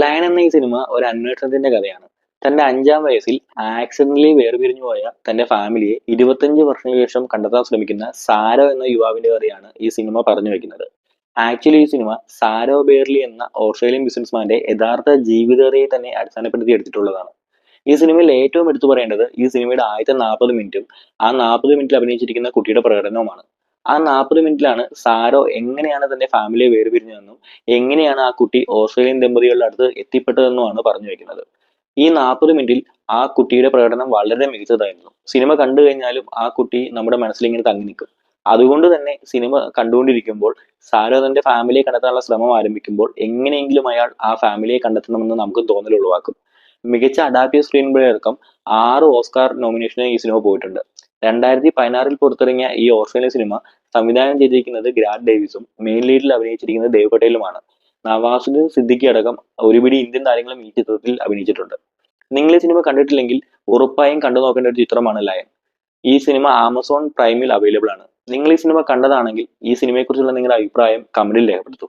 Lion എന്ന ഈ cinema ഒരു അന്വേഷണത്തിന്റെ കഥയാണ്. തന്റെ 5-ാം വയസ്സിൽ ആക്സിഡന്റലി വേർപിരിഞ്ഞു പോയ തന്റെ ഫാമിലിയെ 25 വർഷങ്ങൾക്ക് ശേഷം കണ്ടെത്താൻ ശ്രമിക്കുന്ന സാരോ എന്ന യുവാവിന്റെ കഥയാണ് ഈ സിനിമ പറഞ്ഞു വെക്കുന്നത്. ആക്ച്വലി ഈ സിനിമ സാരോ ബേർലി എന്ന ഓസ്ട്രേലിയൻ ബിസിനസ്മാന്റെ യഥാർത്ഥ ജീവിതകഥയെ തന്നെ അടിസ്ഥാനപ്പെടുത്തി എടുത്തിട്ടുള്ളതാണ്. ഈ സിനിമയിൽ ഏറ്റവും എടുത്തു പറയേണ്ടത് ഈ സിനിമയുടെ ആദ്യത്തെ 40 മിനിറ്റും ആ 40 മിനിറ്റിൽ അഭിനയിച്ചിരിക്കുന്ന കുട്ടിയുടെ പ്രകടനവുമാണ്. ആ 40 മിനിറ്റിലാണ് സാരോ എങ്ങനെയാണ് തന്റെ ഫാമിലിയെ വേർപിരിഞ്ഞതെന്നും എങ്ങനെയാണ് ആ കുട്ടി ഓസ്ട്രേലിയൻ ദമ്പതികളുടെ അടുത്ത് എത്തിപ്പെട്ടതെന്നുമാണ് പറഞ്ഞു വെക്കുന്നത്. ഈ 40 മിനിറ്റിൽ ആ കുട്ടിയുടെ പ്രകടനം വളരെ മികച്ചതായിരുന്നു. സിനിമ കണ്ടു കഴിഞ്ഞാലും ആ കുട്ടി നമ്മുടെ മനസ്സിൽ ഇങ്ങനെ തങ്ങി നിൽക്കും. അതുകൊണ്ട് തന്നെ സിനിമ കണ്ടുകൊണ്ടിരിക്കുമ്പോൾ സാരോ തന്റെ ഫാമിലിയെ കണ്ടെത്താനുള്ള ശ്രമം ആരംഭിക്കുമ്പോൾ എങ്ങനെയെങ്കിലും അയാൾ ആ ഫാമിലിയെ കണ്ടെത്തണമെന്ന് നമുക്ക് തോന്നൽ ഉളവാക്കും. മികച്ച അഡാപ്റ്റീവ് സ്ക്രീൻ പ്ലേ അടക്കം 6 ഓസ്കാർ നോമിനേഷന് ഈ സിനിമ പോയിട്ടുണ്ട്. 2016 പുറത്തിറങ്ങിയ ഈ ഓസ്ട്രേലിയൻ സിനിമ സംവിധാനം ചെയ്തിരിക്കുന്നത് ഗ്രാഡ് ഡേവിസും മെയിൻ ലീഡിൽ അഭിനയിച്ചിരിക്കുന്നത് ദേവ് പട്ടേലുമാണ്. നവാസുദ്ദീൻ സിദ്ദിഖി അടക്കം ഒരുപിടി ഇന്ത്യൻ താരങ്ങളും ഈ ചിത്രത്തിൽ അഭിനയിച്ചിട്ടുണ്ട്. നിങ്ങൾ ഈ സിനിമ കണ്ടിട്ടില്ലെങ്കിൽ ഉറപ്പായും കണ്ടു നോക്കേണ്ട ഒരു ചിത്രമാണ് ലയൺ. ഈ സിനിമ ആമസോൺ പ്രൈമിൽ അവൈലബിൾ ആണ്. നിങ്ങൾ ഈ സിനിമ കണ്ടതാണെങ്കിൽ ഈ സിനിമയെക്കുറിച്ചുള്ള നിങ്ങളുടെ അഭിപ്രായം കമന്റിൽ രേഖപ്പെടുത്തൂ.